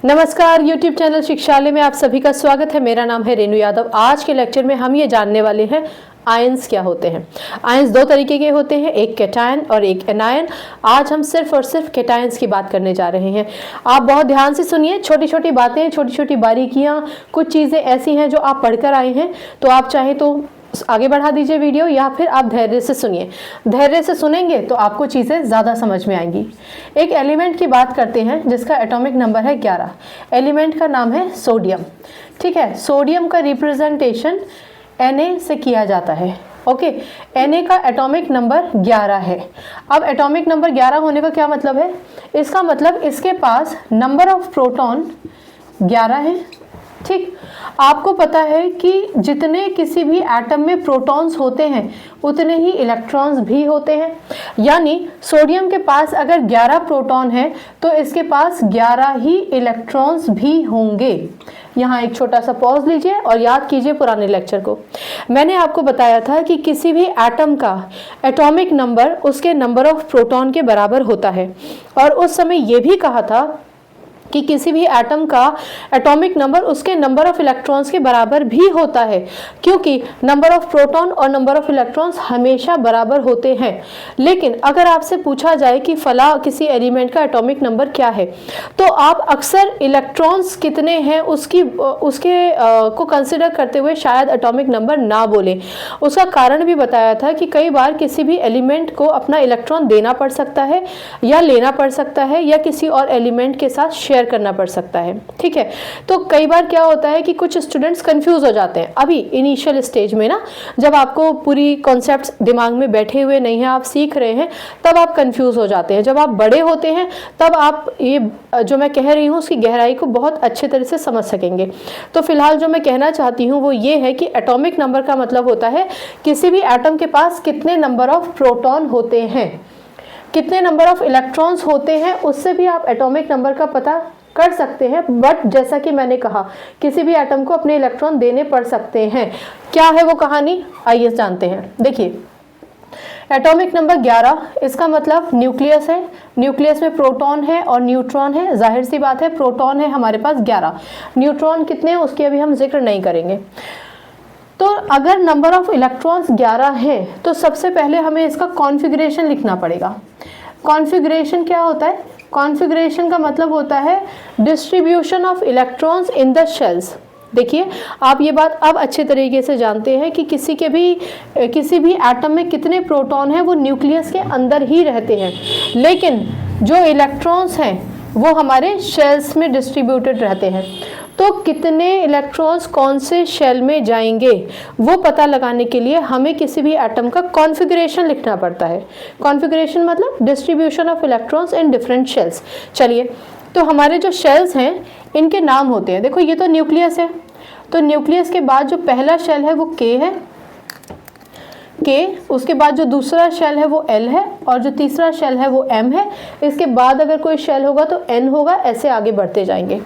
नमस्कार, YouTube channel शिक्षालय में आप सभी का स्वागत है। मेरा नाम है रेणु यादव। आज के लेक्चर में हम ये जानने वाले हैं आयंस क्या होते हैं। आयंस दो तरीके के होते हैं, एक कैटायन और एक एनायन। आज हम सिर्फ और सिर्फ कैटायंस की बात करने जा रहे हैं। आप बहुत ध्यान से सुनिए, छोटी छोटी बातें, छोटी छोटी बारीकियां, कुछ चीज़ें ऐसी हैं जो आप पढ़कर आए हैं, तो आप चाहे तो आगे बढ़ा दीजिए वीडियो या फिर आप धैर्य से सुनिए। धैर्य से सुनेंगे तो आपको चीज़ें ज़्यादा समझ में आएंगी। एक एलिमेंट की बात करते हैं जिसका एटॉमिक नंबर है 11। एलिमेंट का नाम है सोडियम। ठीक है, सोडियम का रिप्रेजेंटेशन Na से किया जाता है। ओके, Na का एटॉमिक नंबर 11 है। अब एटॉमिक नंबर 11 होने का क्या मतलब है? इसका मतलब इसके पास नंबर ऑफ प्रोटॉन 11 है। ठीक, आपको पता है कि जितने किसी भी एटम में प्रोटॉन्स होते हैं उतने ही इलेक्ट्रॉन्स भी होते हैं। यानी सोडियम के पास अगर 11 प्रोटॉन है तो इसके पास 11 ही इलेक्ट्रॉन्स भी होंगे। यहाँ एक छोटा सा पॉज लीजिए और याद कीजिए पुराने लेक्चर को। मैंने आपको बताया था कि किसी भी एटम का एटॉमिक नंबर उसके नंबर ऑफ प्रोटॉन के बराबर होता है, और उस समय ये भी कहा था कि किसी भी एटम का एटॉमिक नंबर उसके नंबर ऑफ इलेक्ट्रॉन्स के बराबर भी होता है, क्योंकि नंबर ऑफ प्रोटॉन और नंबर ऑफ इलेक्ट्रॉन्स हमेशा बराबर होते हैं। लेकिन अगर आपसे पूछा जाए कि फला किसी एलिमेंट का एटॉमिक नंबर क्या है, तो आप अक्सर इलेक्ट्रॉन्स कितने हैं उसके को कंसिडर करते हुए शायद एटॉमिक नंबर ना बोलें। उसका कारण भी बताया था कि कई बार किसी भी एलिमेंट को अपना इलेक्ट्रॉन देना पड़ सकता है या लेना पड़ सकता है या किसी और एलिमेंट के साथ शेयर करना पड़ सकता है। ठीक है, तो कई बार क्या होता है कि कुछ स्टूडेंट्स कंफ्यूज हो जाते हैं अभी इनिशियल स्टेज में ना, जब आपको पूरी कॉन्सेप्ट्स दिमाग में बैठे हुए नहीं है, आप सीख रहे हैं, तब आप कंफ्यूज हो जाते हैं। जब आप बड़े होते हैं तब आप ये जो मैं कह रही हूँ उसकी गहराई को बहुत अच्छे तरह से समझ सकेंगे। तो फिलहाल जो मैं कहना चाहती हूँ वो ये है कि एटॉमिक नंबर का मतलब होता है किसी भी एटम के पास कितने नंबर ऑफ प्रोटॉन होते हैं, कितने नंबर ऑफ इलेक्ट्रॉन्स होते हैं, उससे भी आप एटॉमिक नंबर का पता कर सकते हैं। बट जैसा कि मैंने कहा, किसी भी एटम को अपने इलेक्ट्रॉन देने पड़ सकते हैं। क्या है वो कहानी, आइए जानते हैं। देखिए, एटॉमिक नंबर 11, इसका मतलब न्यूक्लियस है। न्यूक्लियस में प्रोटॉन है और न्यूट्रॉन है। जाहिर सी बात है, प्रोटॉन है हमारे पास 11, न्यूट्रॉन कितने हैं उसकी अभी हम जिक्र नहीं करेंगे। तो अगर नंबर ऑफ इलेक्ट्रॉन्स 11 है तो सबसे पहले हमें इसका कॉन्फ़िगरेशन लिखना पड़ेगा। कॉन्फ़िगरेशन क्या होता है? कॉन्फ़िगरेशन का मतलब होता है distribution of electrons in the shells. देखिए, आप ये बात अब अच्छे तरीके से जानते हैं कि किसी भी एटम में कितने प्रोटॉन हैं वो न्यूक्लियस के अंदर ही रहते हैं, लेकिन जो इलेक्ट्रॉन्स हैं वो हमारे शेल्स में डिस्ट्रीब्यूटेड रहते हैं। तो कितने इलेक्ट्रॉन्स कौन से शेल में जाएंगे वो पता लगाने के लिए हमें किसी भी एटम का कॉन्फ़िगरेशन लिखना पड़ता है। कॉन्फ़िगरेशन मतलब distribution of electrons in different shells. चलिए, तो हमारे जो शेल्स हैं इनके नाम होते हैं। देखो, ये तो न्यूक्लियस है, तो न्यूक्लियस के बाद जो पहला शेल है वो K है, K, उसके बाद जो दूसरा शेल है वो L है, और जो तीसरा शेल है वो M है। इसके बाद अगर कोई शेल होगा तो N होगा। ऐसे आगे बढ़ते जाएंगे।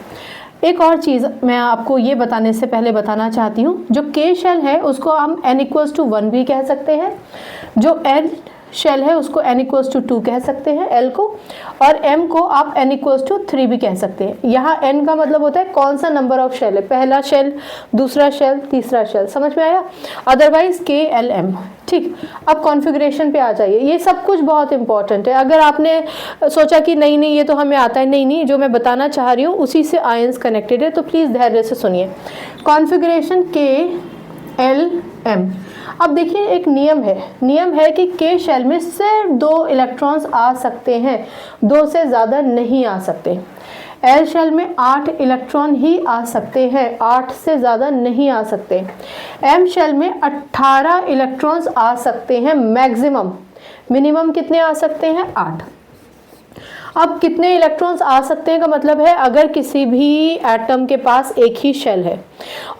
एक और चीज़ मैं आपको ये बताने से पहले बताना चाहती हूँ, जो K शेल है उसको हम N=1 भी कह सकते हैं, जो L शेल है उसको N=2 कह सकते हैं, L को, और M को आप N=3 भी कह सकते हैं। यहाँ N का मतलब होता है कौन सा नंबर ऑफ शेल है, पहला शेल, दूसरा शेल, तीसरा शेल। समझ में आया? Otherwise K L M। ठीक, अब कॉन्फ़िगरेशन पे आ जाइए। ये सब कुछ बहुत इंपॉर्टेंट है। अगर आपने सोचा कि नहीं नहीं ये तो हमें आता है, नहीं नहीं, जो मैं बताना चाह रही हूँ उसी से आयंस कनेक्टेड है, तो प्लीज़ धैर्य से सुनिए। Configuration K L M। अब देखिए, एक नियम है कि K शेल में सिर्फ 2 इलेक्ट्रॉन्स आ सकते हैं, 2 से ज़्यादा नहीं आ सकते। L शेल में 8 इलेक्ट्रॉन ही आ सकते हैं, 8 से ज़्यादा नहीं आ सकते। M शेल में 18 इलेक्ट्रॉन्स आ सकते हैं मैक्सिमम। मिनिमम कितने आ सकते हैं? 8। अब कितने इलेक्ट्रॉन्स आ सकते हैं का मतलब है, अगर किसी भी एटम के पास एक ही शेल है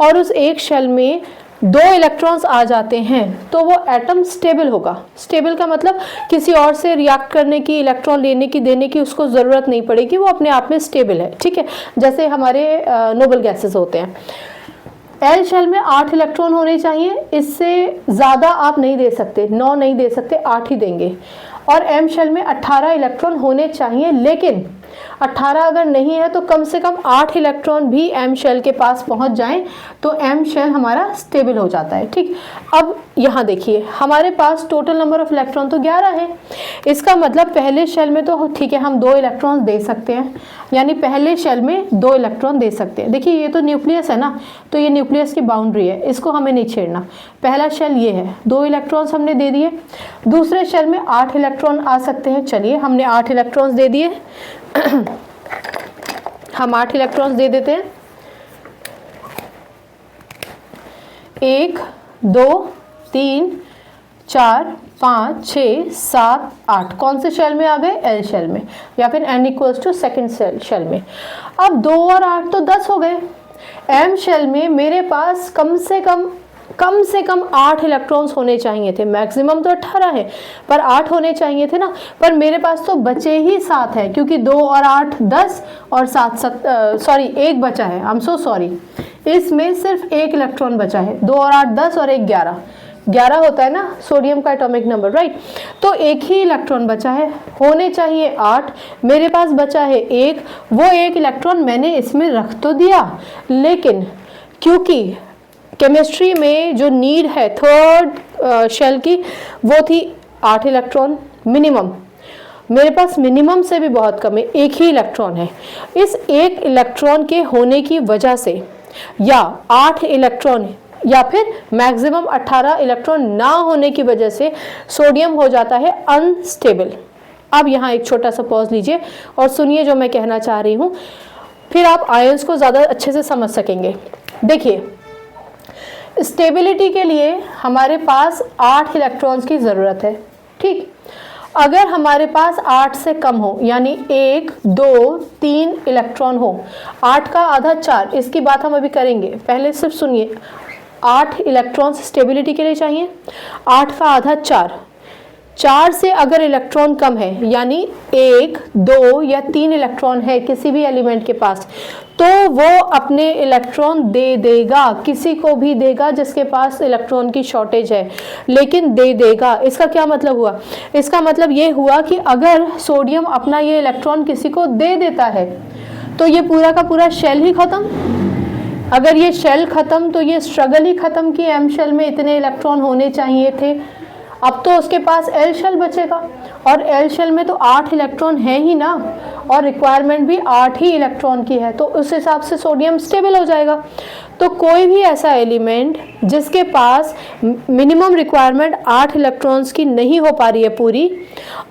और उस एक शेल में 2 इलेक्ट्रॉन्स आ जाते हैं तो वो एटम स्टेबल होगा। स्टेबल का मतलब किसी और से रिएक्ट करने की, इलेक्ट्रॉन लेने की, देने की उसको ज़रूरत नहीं पड़ेगी, वो अपने आप में स्टेबल है। ठीक है, जैसे हमारे नोबल गैसेस होते हैं। एल शेल में 8 इलेक्ट्रॉन होने चाहिए, इससे ज़्यादा आप नहीं दे सकते, 9 नहीं दे सकते, 8 ही देंगे। और एम शेल में 18 इलेक्ट्रॉन होने चाहिए, लेकिन 18 अगर नहीं है तो कम से कम 8 इलेक्ट्रॉन भी एम शेल के पास पहुंच जाएं तो एम शेल हमारा स्टेबल हो जाता है। ठीक, अब यहाँ देखिए हमारे पास टोटल नंबर ऑफ इलेक्ट्रॉन तो 11 है। इसका मतलब पहले शेल में तो ठीक है हम 2 इलेक्ट्रॉन दे सकते हैं, यानी पहले शेल में 2 इलेक्ट्रॉन दे सकते हैं। देखिए ये तो न्यूक्लियस है ना, तो ये न्यूक्लियस की बाउंड्री है, इसको हमें नहीं छेड़ना। पहला शेल ये है, 2 इलेक्ट्रॉन्स हमने दे दिए। दूसरे शेल में 8 इलेक्ट्रॉन आ सकते हैं, चलिए हमने 8 इलेक्ट्रॉन्स दे दिए। हम 8 इलेक्ट्रॉन्स दे देते हैं। 1 2 3 4 5 6 7 8 कौन से शेल में आ गए? एल शेल में, या फिर n equals to second shell में। अब 2 और 8 तो 10 हो गए। एम शेल में मेरे पास कम से कम 8 इलेक्ट्रॉन्स होने चाहिए थे। मैक्सिमम तो 18 है पर 8 होने चाहिए थे ना, पर मेरे पास तो बचे ही 7 है, क्योंकि 2 और 8 10 और 7 1 बचा है। आई एम सो सॉरी, इसमें सिर्फ 1 इलेक्ट्रॉन बचा है। 2 और 8 10 और 1 11 होता है ना सोडियम का एटॉमिक नंबर, राइट। तो 1 ही इलेक्ट्रॉन बचा है, होने चाहिए 8, मेरे पास बचा है 1। वो 1 इलेक्ट्रॉन मैंने इसमें रख तो दिया, लेकिन क्योंकि केमिस्ट्री में जो नीड है थर्ड शेल की वो थी 8 इलेक्ट्रॉन मिनिमम, मेरे पास मिनिमम से भी बहुत कम है, 1 ही इलेक्ट्रॉन है। इस 1 इलेक्ट्रॉन के होने की वजह से, या 8 इलेक्ट्रॉन या फिर मैक्सिमम 18 इलेक्ट्रॉन ना होने की वजह से सोडियम हो जाता है अनस्टेबल। अब यहाँ एक छोटा सा पॉज लीजिए और सुनिए जो मैं कहना चाह रही हूँ, फिर आप आयंस को ज़्यादा अच्छे से समझ सकेंगे। देखिए, स्टेबिलिटी के लिए हमारे पास 8 इलेक्ट्रॉन्स की ज़रूरत है। ठीक, अगर हमारे पास 8 से कम हो, यानी 1 2 3 इलेक्ट्रॉन हो, 8 का आधा 4, इसकी बात हम अभी करेंगे, पहले सिर्फ सुनिए। 8 इलेक्ट्रॉन्स स्टेबिलिटी के लिए चाहिए, 8 का आधा 4 से अगर इलेक्ट्रॉन कम है, यानी 1 2 या 3 इलेक्ट्रॉन है किसी भी एलिमेंट के पास, तो वो अपने इलेक्ट्रॉन दे देगा, किसी को भी देगा जिसके पास इलेक्ट्रॉन की शॉर्टेज है, लेकिन दे देगा। इसका क्या मतलब हुआ? इसका मतलब ये हुआ कि अगर सोडियम अपना ये इलेक्ट्रॉन किसी को दे देता है तो ये पूरा का पूरा शेल ही खत्म। अगर ये शेल खत्म तो ये स्ट्रगल ही खत्म कि एम शेल में इतने इलेक्ट्रॉन होने चाहिए थे। अब तो उसके पास एल शेल बचेगा, और एल शेल में तो 8 इलेक्ट्रॉन है ही ना, और रिक्वायरमेंट भी 8 ही इलेक्ट्रॉन की है, तो उस हिसाब से सोडियम स्टेबल हो जाएगा। तो कोई भी ऐसा एलिमेंट जिसके पास मिनिमम रिक्वायरमेंट 8 इलेक्ट्रॉन्स की नहीं हो पा रही है पूरी,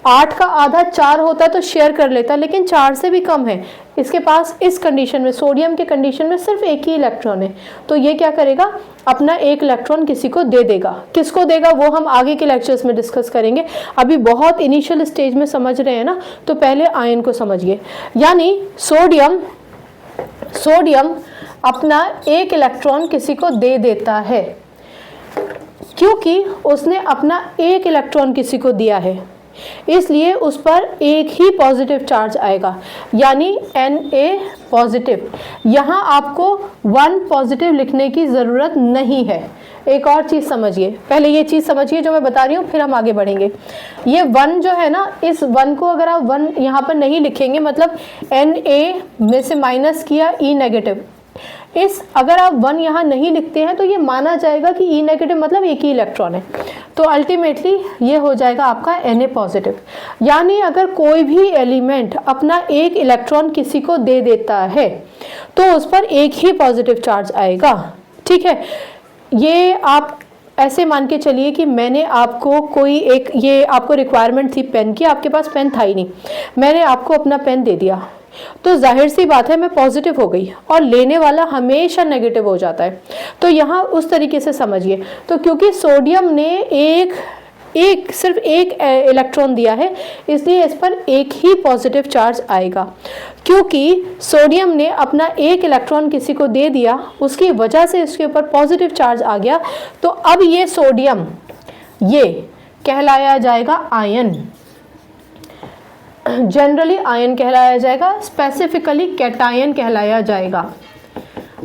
8 का आधा 4 होता तो शेयर कर लेता, लेकिन 4 से भी कम है, इसके पास इस कंडीशन में, सोडियम के कंडीशन में सिर्फ 1 ही इलेक्ट्रॉन है, तो ये क्या करेगा? अपना 1 इलेक्ट्रॉन किसी को दे देगा। किसको देगा वो हम आगे के लेक्चर्स में डिस्कस करेंगे, अभी बहुत इनिशियल स्टेज में समझ रहे हैं ना, तो पहले आयन को समझिए। यानी सोडियम अपना 1 इलेक्ट्रॉन किसी को दे देता है, क्योंकि उसने अपना 1 इलेक्ट्रॉन किसी को दिया है, इसलिए उस पर 1 ही पॉजिटिव चार्ज आएगा, यानी Na पॉजिटिव। यहाँ आपको 1 पॉजिटिव लिखने की ज़रूरत नहीं है। एक और चीज़ समझिए, पहले ये चीज़ समझिए जो मैं बता रही हूँ, फिर हम आगे बढ़ेंगे। ये 1 जो है ना, इस 1 को अगर आप 1 यहाँ पर नहीं लिखेंगे, मतलब Na में से माइनस किया E नेगेटिव, अगर आप 1 यहाँ नहीं लिखते हैं तो ये माना जाएगा कि E नेगेटिव मतलब 1 ही इलेक्ट्रॉन है, तो अल्टीमेटली ये हो जाएगा आपका Na पॉजिटिव। यानी अगर कोई भी एलिमेंट अपना 1 इलेक्ट्रॉन किसी को दे देता है तो उस पर 1 ही पॉजिटिव चार्ज आएगा। ठीक है, ये आप ऐसे मान के चलिए कि मैंने आपको ये आपको रिक्वायरमेंट थी पेन की, आपके पास पेन था ही नहीं, मैंने आपको अपना पेन दे दिया, तो जाहिर सी बात है मैं पॉजिटिव हो गई, और लेने वाला हमेशा नेगेटिव हो जाता है। तो यहाँ उस तरीके से समझिए। तो क्योंकि सोडियम ने सिर्फ एक इलेक्ट्रॉन दिया है, इसलिए इस पर 1 ही पॉजिटिव चार्ज आएगा। क्योंकि सोडियम ने अपना 1 इलेक्ट्रॉन किसी को दे दिया, उसकी वजह से इसके ऊपर पॉजिटिव चार्ज आ गया, तो अब ये सोडियम ये कहलाया जाएगा आयन। जनरली आयन कहलाया जाएगा, स्पेसिफिकली कैटायन कहलाया जाएगा।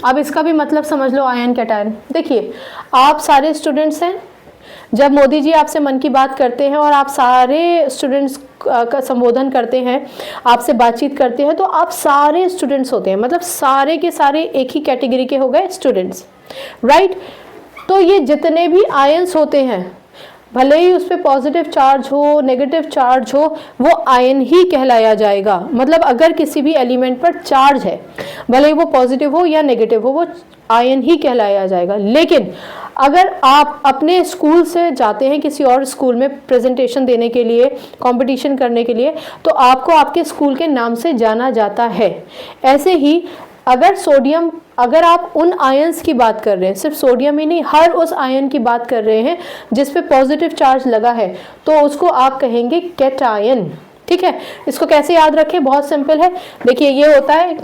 अब इसका भी मतलब समझ लो, आयन कैटायन। देखिए, आप सारे स्टूडेंट्स हैं, जब मोदी जी आपसे मन की बात करते हैं और आप सारे स्टूडेंट्स का संबोधन करते हैं, आपसे बातचीत करते हैं, तो आप सारे स्टूडेंट्स होते हैं, मतलब सारे के सारे एक ही कैटेगरी के हो गए स्टूडेंट्स, राइट। तो ये जितने भी आयंस होते हैं, भले ही उस पर पॉजिटिव चार्ज हो, नेगेटिव चार्ज हो, वो आयन ही कहलाया जाएगा। मतलब अगर किसी भी एलिमेंट पर चार्ज है, भले ही वो पॉजिटिव हो या नेगेटिव हो, वो आयन ही कहलाया जाएगा। लेकिन अगर आप अपने स्कूल से जाते हैं किसी और स्कूल में प्रेजेंटेशन देने के लिए, कंपटीशन करने के लिए, तो आपको आपके स्कूल के नाम से जाना जाता है। ऐसे ही अगर सोडियम, अगर आप उन आयंस की बात कर रहे हैं, सिर्फ सोडियम ही नहीं, हर उस आयन की बात कर रहे हैं जिस पे पॉजिटिव चार्ज लगा है, तो उसको आप कहेंगे कैटायन। ठीक है, इसको कैसे याद रखें, बहुत सिंपल है। देखिए ये होता है,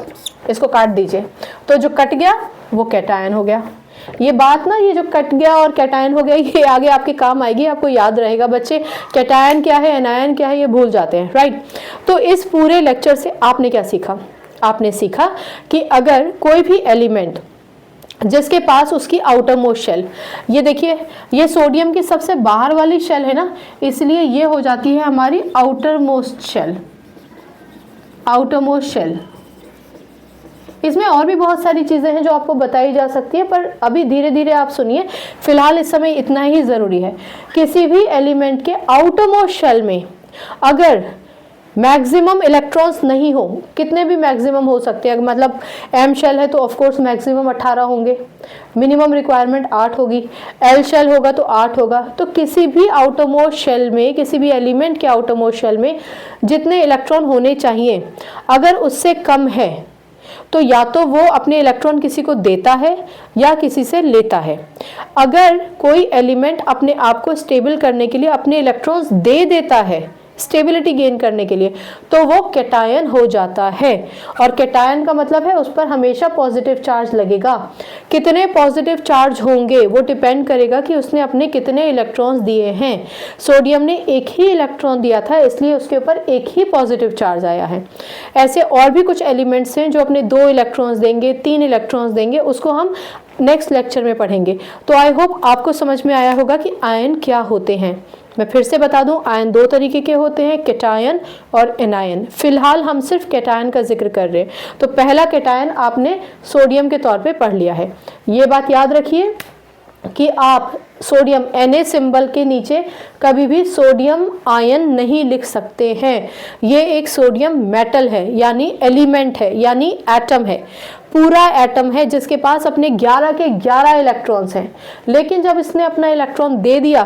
इसको काट दीजिए, तो जो कट गया वो कैटायन हो गया। ये बात ना, ये जो कट गया और कैटायन हो गया, ये आगे आपके काम आएगी, आपको याद रहेगा। बच्चे कैटायन क्या है, एनायन क्या है, ये भूल जाते हैं, राइट। तो इस पूरे लेक्चर से आपने क्या सीखा? आपने सीखा कि अगर कोई भी एलिमेंट जिसके पास उसकी आउटर मोस्ट शेल, ये देखिए ये सोडियम की सबसे बाहर वाली शेल है ना, इसलिए ये हो जाती है हमारी outermost shell, outermost shell. इसमें और भी बहुत सारी चीज़ें हैं जो आपको बताई जा सकती है, पर अभी धीरे धीरे आप सुनिए। फिलहाल इस समय इतना ही ज़रूरी है, किसी भी एलिमेंट के आउटर मोस्ट शेल में अगर मैक्सिमम इलेक्ट्रॉन्स नहीं हो, कितने भी मैक्सिमम हो सकते हैं, मतलब एम शेल है तो ऑफ कोर्स मैक्सिमम 18 होंगे, मिनिमम रिक्वायरमेंट 8 होगी, एल शेल होगा तो 8 होगा। तो किसी भी आउटर मोस्ट शेल में, किसी भी एलिमेंट के आउटर मोस्ट शेल में जितने इलेक्ट्रॉन होने चाहिए, अगर उससे कम है तो या तो वो अपने इलेक्ट्रॉन किसी को देता है या किसी से लेता है। अगर कोई एलिमेंट अपने आप को स्टेबल करने के लिए अपने इलेक्ट्रॉन्स दे देता है, स्टेबिलिटी गेन करने के लिए, तो वो कैटायन हो जाता है। और कैटायन का मतलब है उस पर हमेशा पॉजिटिव चार्ज लगेगा। कितने पॉजिटिव चार्ज होंगे वो डिपेंड करेगा कि उसने अपने कितने इलेक्ट्रॉन्स दिए हैं। सोडियम ने एक ही इलेक्ट्रॉन दिया था, इसलिए उसके ऊपर एक ही पॉजिटिव चार्ज आया है। ऐसे और भी कुछ एलिमेंट्स हैं जो अपने 2 इलेक्ट्रॉन्स देंगे, 3 इलेक्ट्रॉन्स देंगे, उसको हम नेक्स्ट लेक्चर में पढ़ेंगे। तो आई होप आपको समझ में आया होगा कि आयन क्या होते हैं। मैं फिर से बता दूं, आयन 2 तरीके के होते हैं, कैटायन और एनायन। फिलहाल हम सिर्फ कैटायन का जिक्र कर रहे हैं। तो पहला कैटायन आपने सोडियम के तौर पे पढ़ लिया है। ये बात याद रखिए कि आप सोडियम Na सिंबल के नीचे कभी भी सोडियम आयन नहीं लिख सकते हैं। ये एक सोडियम मेटल है, यानी एलिमेंट है, यानी एटम है, पूरा एटम है जिसके पास अपने 11 के 11 इलेक्ट्रॉन्स हैं। लेकिन जब इसने अपना इलेक्ट्रॉन दे दिया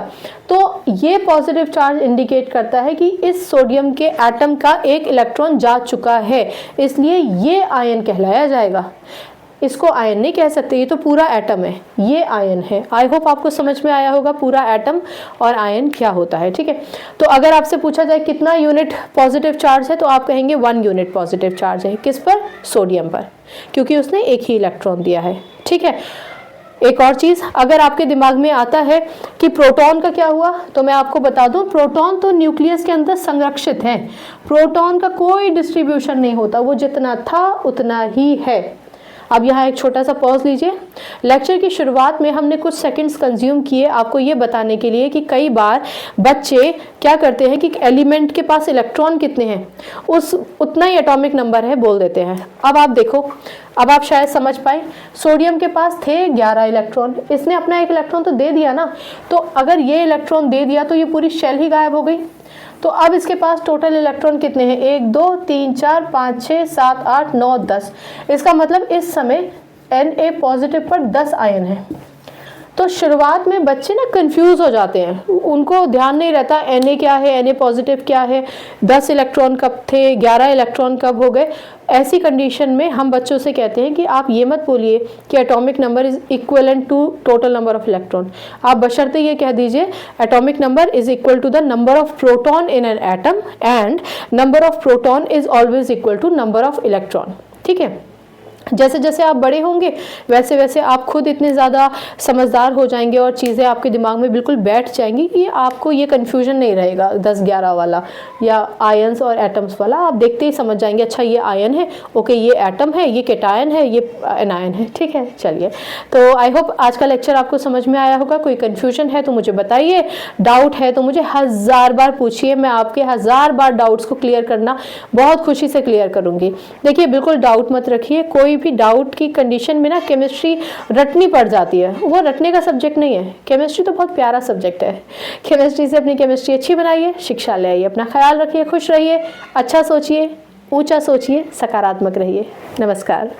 तो ये पॉजिटिव चार्ज इंडिकेट करता है कि इस सोडियम के एटम का एक इलेक्ट्रॉन जा चुका है, इसलिए ये आयन कहलाया जाएगा। इसको आयन नहीं कह सकते, ये तो पूरा एटम है, ये आयन है। आई होप आपको समझ में आया होगा पूरा एटम और आयन क्या होता है। ठीक है, तो अगर आपसे पूछा जाए कितना यूनिट पॉजिटिव चार्ज है, तो आप कहेंगे 1 यूनिट पॉजिटिव चार्ज है। किस पर? सोडियम पर, क्योंकि उसने एक ही इलेक्ट्रॉन दिया है। ठीक है, एक और चीज़ अगर आपके दिमाग में आता है कि प्रोटॉन का क्या हुआ, तो मैं आपको बता दूं, प्रोटॉन तो न्यूक्लियस के अंदर संरक्षित है। प्रोटॉन का कोई डिस्ट्रीब्यूशन नहीं होता, वो जितना था उतना ही है। अब यहाँ एक छोटा सा पॉज लीजिए। लेक्चर की शुरुआत में हमने कुछ सेकंड्स कंज्यूम किए आपको ये बताने के लिए कि कई बार बच्चे क्या करते हैं कि एलिमेंट के पास इलेक्ट्रॉन कितने हैं, उस उतना ही एटॉमिक नंबर है बोल देते हैं। अब आप देखो, अब आप शायद समझ पाए, सोडियम के पास थे 11 इलेक्ट्रॉन, इसने अपना एक इलेक्ट्रॉन तो दे दिया ना, तो अगर ये इलेक्ट्रॉन दे दिया तो ये पूरी शेल ही गायब हो गई। तो अब इसके पास टोटल इलेक्ट्रॉन कितने हैं? 1 2 3 4 5 6 7 8 9 10। इसका मतलब इस समय Na पॉजिटिव पर 10 आयन है। तो शुरुआत में बच्चे ना कंफ्यूज हो जाते हैं, उनको ध्यान नहीं रहता Na क्या है, Na पॉजिटिव क्या है, 10 इलेक्ट्रॉन कब थे, 11 इलेक्ट्रॉन कब हो गए। ऐसी कंडीशन में हम बच्चों से कहते हैं कि आप ये मत बोलिए कि atomic number is equivalent to total number of electron. आप बशर्ते ये कह दीजिए atomic number is equal to the number of proton in an atom and number of proton is always equal to number of electron. ठीक है, जैसे जैसे आप बड़े होंगे वैसे वैसे आप खुद इतने ज़्यादा समझदार हो जाएंगे और चीज़ें आपके दिमाग में बिल्कुल बैठ जाएंगी कि आपको ये कन्फ्यूजन नहीं रहेगा 10-11 वाला या आयंस और एटम्स वाला। आप देखते ही समझ जाएंगे, अच्छा ये आयन है, ओके ये एटम है, ये कैटायन है, ये एनायन है। ठीक है, चलिए, तो आई होप आज का लेक्चर आपको समझ में आया होगा। कोई कन्फ्यूजन है तो मुझे बताइए, डाउट है तो मुझे 1000 बार पूछिए, मैं आपके 1000 बार डाउट्स को क्लियर करना बहुत खुशी से क्लियर करूँगी। देखिए, बिल्कुल डाउट मत रखिए, कोई भी डाउट की कंडीशन में ना केमिस्ट्री रटनी पड़ जाती है, वो रटने का सब्जेक्ट नहीं है। केमिस्ट्री तो बहुत प्यारा सब्जेक्ट है। केमिस्ट्री से अपनी केमिस्ट्री अच्छी बनाइए, शिक्षा ले आइए, अपना ख्याल रखिए, खुश रहिए, अच्छा सोचिए, ऊंचा सोचिए, सकारात्मक रहिए। नमस्कार।